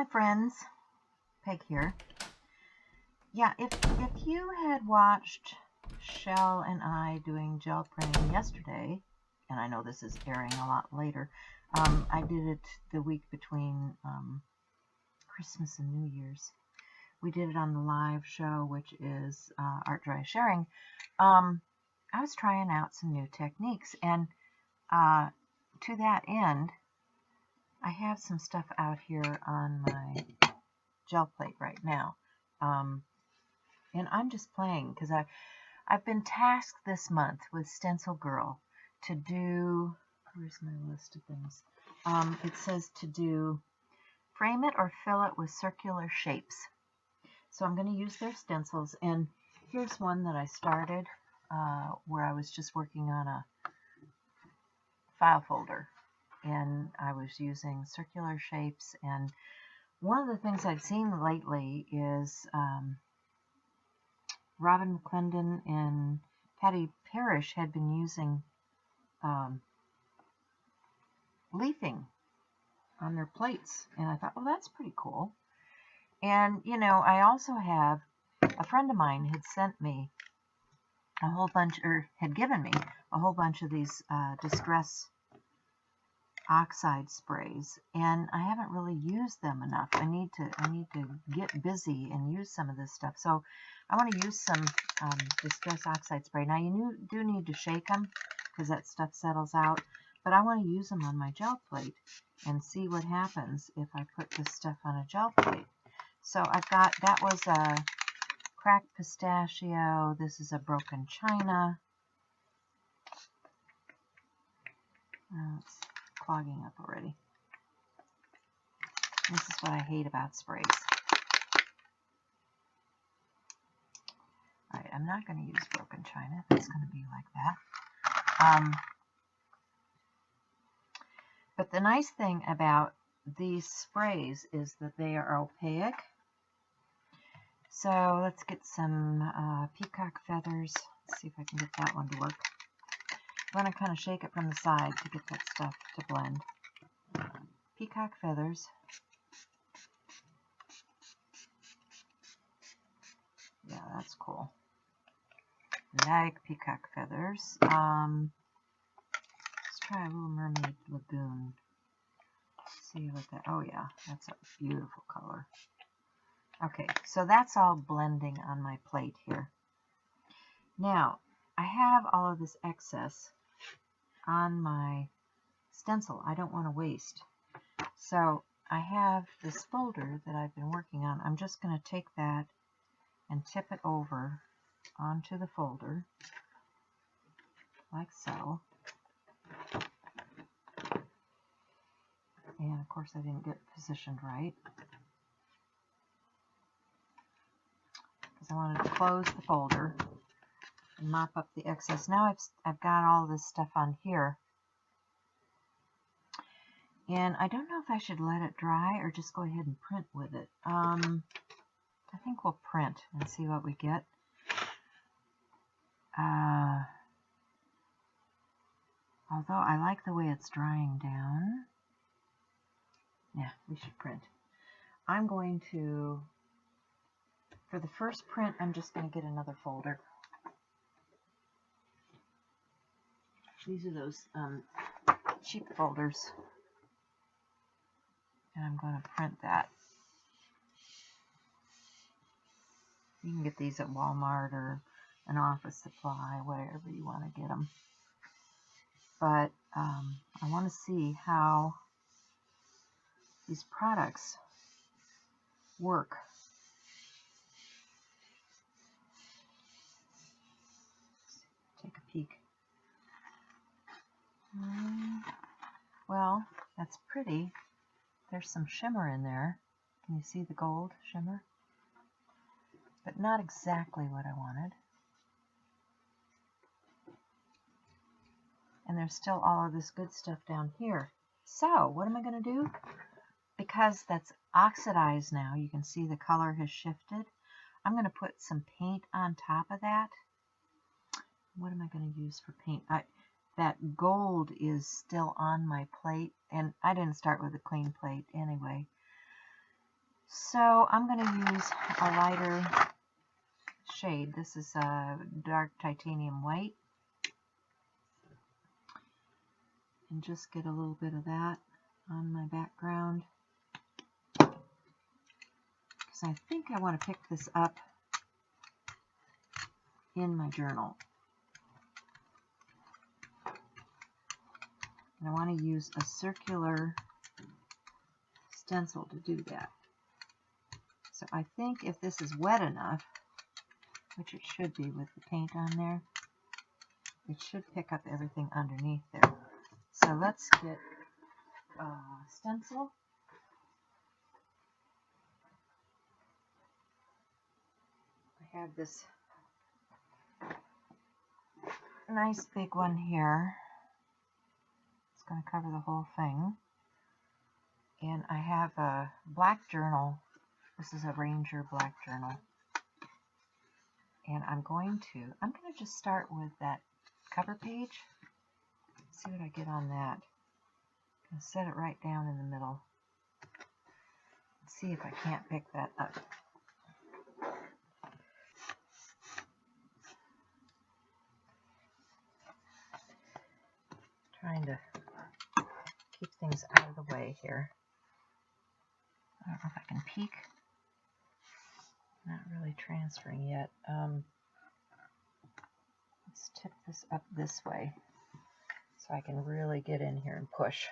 Hi friends, Peg here. Yeah, if you had watched Shel and I doing gel printing yesterday, and I know this is airing a lot later, I did it the week between Christmas and New Year's. We did it on the live show, which is Art Dry Sharing. I was trying out some new techniques, and to that end, I have some stuff out here on my gel plate right now, and I'm just playing because I've been tasked this month with StencilGirl to do, where's my list of things? It says to do frame it or fill it with circular shapes. So I'm going to use their stencils, and here's one that I started where I was just working on a file folder, and I was using circular shapes. And one of the things I've seen lately is Robin McClendon and Patty Parrish had been using leafing on their plates, and I thought, well, that's pretty cool. And you know, I also have a friend of mine had sent me a whole bunch, or had given me a whole bunch of these distress Oxide sprays, and I haven't really used them enough. I need to get busy and use some of this stuff. So I want to use some distress Oxide spray. Now you do need to shake them because that stuff settles out, but I want to use them on my gel plate and see what happens if I put this stuff on a gel plate. So I've got, that was a cracked pistachio. This is a broken china. It's clogging up already. This is what I hate about sprays. Alright, I'm not going to use broken china if it's going to be like that. But the nice thing about these sprays is that they are opaque. So let's get some peacock feathers. Let's see if I can get that one to work. I'm going to kind of shake it from the side to get that stuff to blend. Peacock feathers. Yeah, that's cool. Like peacock feathers. Let's try a Little Mermaid Lagoon. Let's see what that, oh yeah, that's a beautiful color. Okay, so that's all blending on my plate here. Now, I have all of this excess on my stencil. I don't want to waste. So I have this folder that I've been working on. I'm just going to take that and tip it over onto the folder, like so. And of course I didn't get it positioned right, because I wanted to close the folder and mop up the excess. Now I've got all this stuff on here, and I don't know if I should let it dry or just go ahead and print with it. I think we'll print and see what we get. Although I like the way it's drying down. Yeah, we should print. I'm going to, for the first print, I'm just going to get another folder. These are those cheap folders. And I'm going to print that. You can get these at Walmart or an Office Supply, wherever you want to get them. But I want to see how these products work. Take a peek. Well, that's pretty. There's some shimmer in there. Can you see the gold shimmer? But not exactly what I wanted. And there's still all of this good stuff down here. So, what am I going to do? Because that's oxidized now, you can see the color has shifted. I'm going to put some paint on top of that. What am I going to use for paint? That gold is still on my plate, and I didn't start with a clean plate anyway. So I'm going to use a lighter shade. This is a dark titanium white. And just get a little bit of that on my background. Because I think I want to pick this up in my journal. And I want to use a circular stencil to do that. So I think if this is wet enough, which it should be with the paint on there, it should pick up everything underneath there. So let's get a stencil. I have this nice big one here. It's going to cover the whole thing. And I have a black journal. This is a Ranger black journal. And I'm going to just start with that cover page. See what I get on that. I'm going to set it right down in the middle. See if I can't pick that up. Trying to keep things out of the way here. I don't know if I can peek. Not really transferring yet. Let's tip this up this way so I can really get in here and push.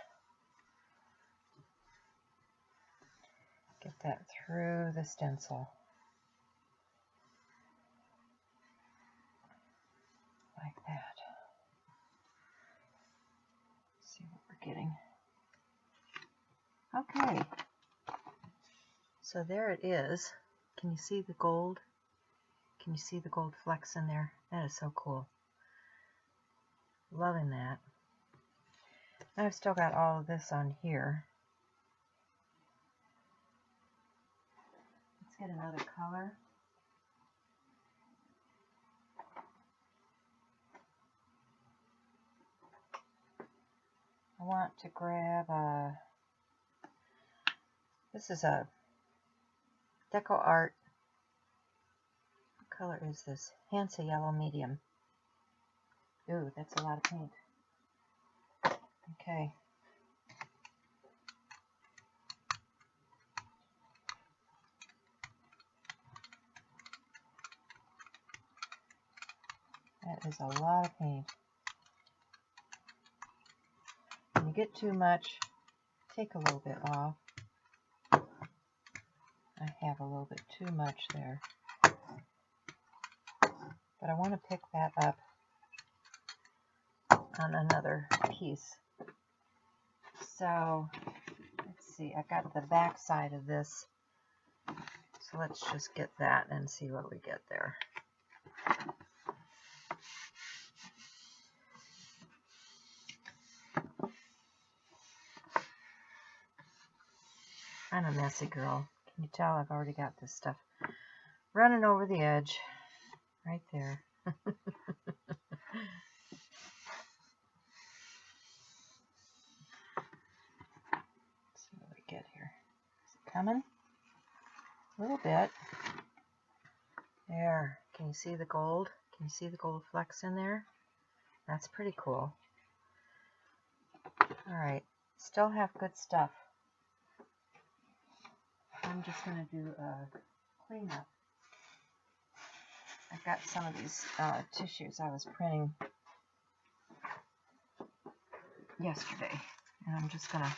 Get that through the stencil. Like that. See what we're getting. Okay. So there it is. Can you see the gold? Can you see the gold flecks in there? That is so cool. Loving that. I've still got all of this on here. Let's get another color. I want to grab a, this is a Deco Art. What color is this? Hansa Yellow Medium. Ooh, that's a lot of paint. Okay. That is a lot of paint. When you get too much, take a little bit off. I have a little bit too much there. But I want to pick that up on another piece. So, let's see, I've got the back side of this. So let's just get that and see what we get there. I'm a messy girl. Can you tell I've already got this stuff running over the edge right there. Let's see what we get here. Is it coming? A little bit. There. Can you see the gold? Can you see the gold flecks in there? That's pretty cool. Alright. Still have good stuff. I'm just going to do a cleanup. I've got some of these tissues I was printing yesterday, and I'm just going to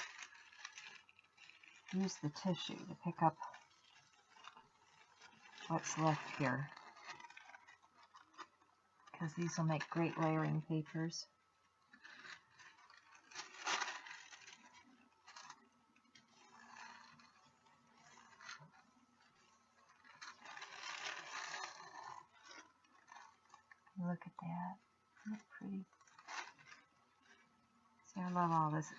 use the tissue to pick up what's left here, because these will make great layering papers. Look at that. Isn't that pretty? See, I love all this.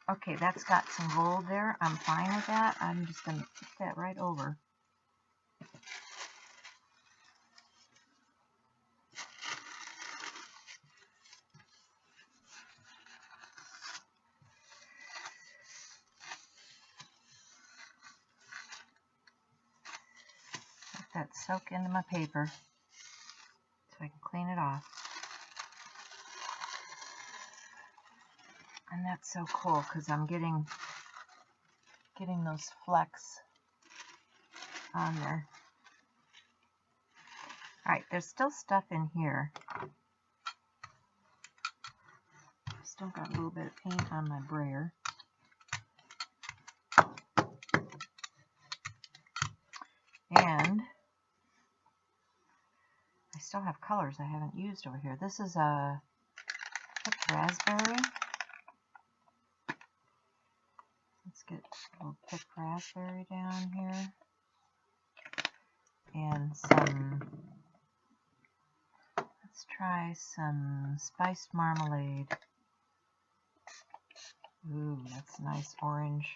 Okay, that's got some gold there. I'm fine with that. I'm just going to put that right over. that soak into my paper so I can clean it off. And that's so cool because I'm getting those flecks on there. Alright, there's still stuff in here. Still got a little bit of paint on my brayer. And I still have colors I haven't used over here. This is a picked raspberry. Let's get a little picked raspberry down here. And some, let's try some spiced marmalade. Ooh, that's nice orange.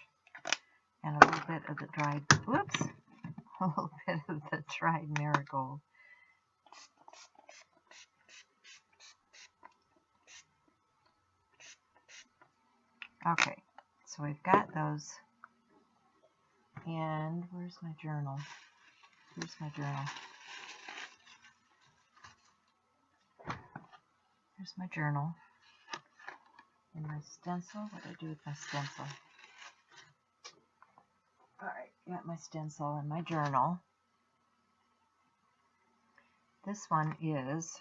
And a little bit of the dried, whoops, a little bit of the dried marigold. Okay, so we've got those. And where's my journal? Here's my journal. Here's my journal. And my stencil. What do I do with my stencil? Alright, got my stencil and my journal. This one is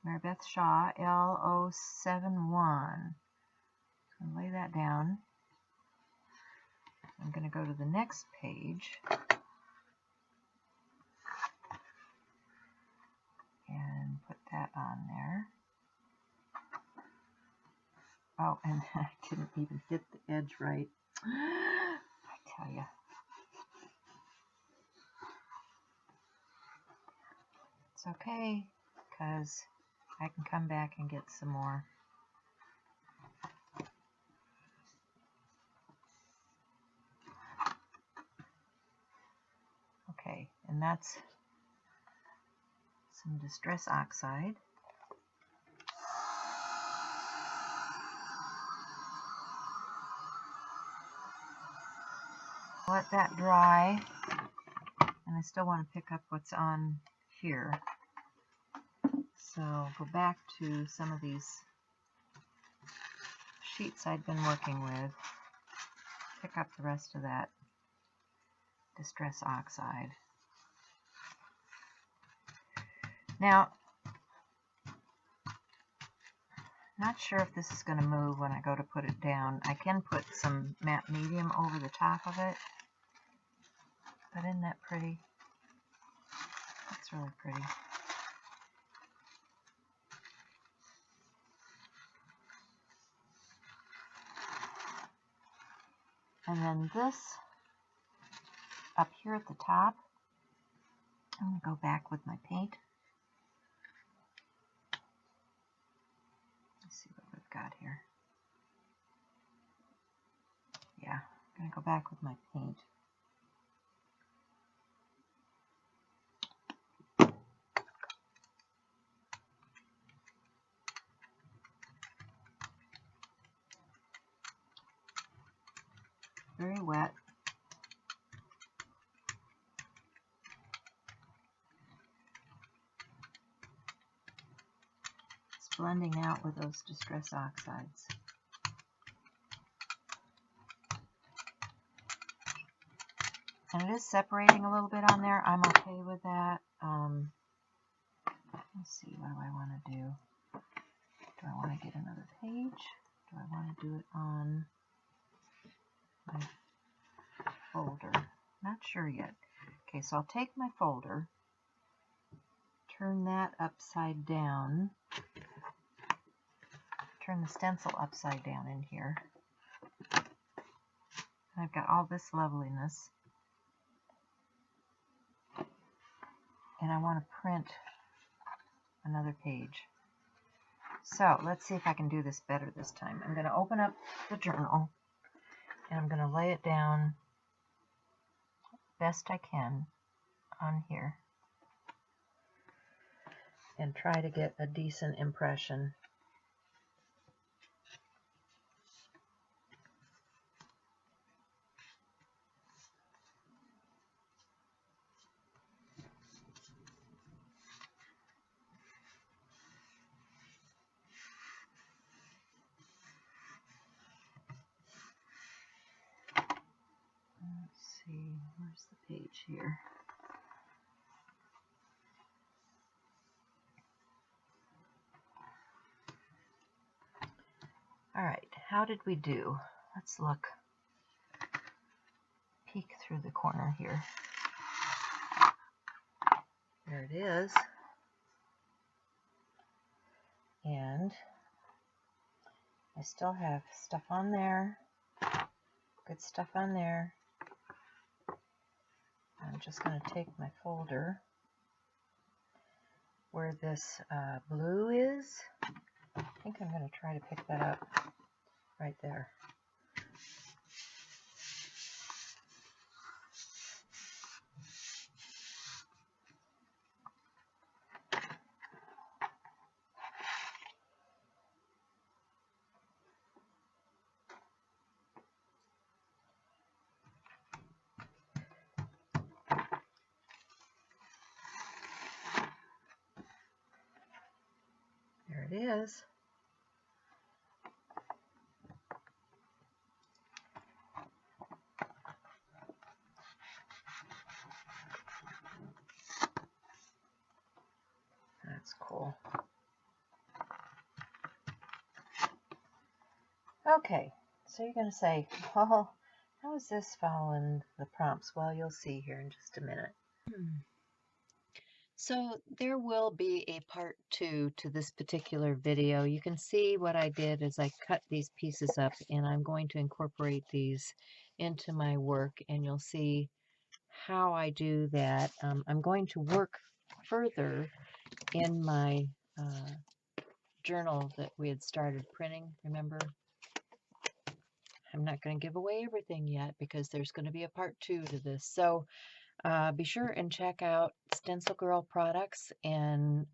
Mary Beth Shaw L071. I'm going to lay that down. I'm going to go to the next page and put that on there. Oh, and I didn't even hit the edge right. I tell you. It's okay, because I can come back and get some more. Okay, and that's some Distress Oxide. Let that dry, and I still want to pick up what's on here. So go back to some of these sheets I'd been working with, pick up the rest of that Distress Oxide. Now, not sure if this is going to move when I go to put it down. I can put some matte medium over the top of it. But isn't that pretty? That's really pretty. And then this up here at the top, I'm going to go back with my paint. Let's see what we've got here. Yeah, I'm going to go back with my paint. Very wet. It's blending out with those Distress Oxides. And it is separating a little bit on there. I'm okay with that. Let's see, what do I want to do? Do I want to get another page? Do I want to do it on my folder? Not sure yet. Okay, so I'll take my folder, turn that upside down, turn the stencil upside down in here. And I've got all this loveliness. And I want to print another page. So let's see if I can do this better this time. I'm going to open up the journal and I'm going to lay it down best I can on here and try to get a decent impression. see, where's the page here? All right, how did we do? Let's look, peek through the corner here. There it is. And I still have stuff on there, good stuff on there. I'm just going to take my folder where this blue is. I think I'm going to try to pick that up right there. There it is. That's cool. Okay, so you're going to say, well, how is this following the prompts? Well, you'll see here in just a minute. So there will be a part 2 to this particular video. You can see what I did is I cut these pieces up, and I'm going to incorporate these into my work, and you'll see how I do that. I'm going to work further in my journal that we had started printing, remember? I'm not going to give away everything yet because there's going to be a part 2 to this. So be sure and check out StencilGirl Products and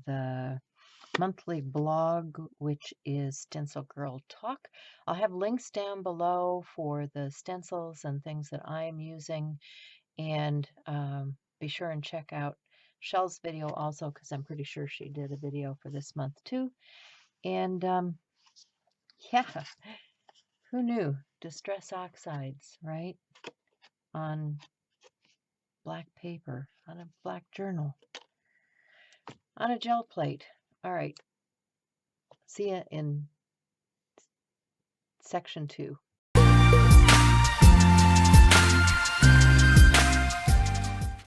the monthly blog, which is StencilGirl Talk. I'll have links down below for the stencils and things that I'm using. And be sure and check out Shel's video also, because I'm pretty sure she did a video for this month too. And yeah, who knew? Distress oxides, right? On black paper, on a black journal, on a gel plate. All right. See ya in section 2.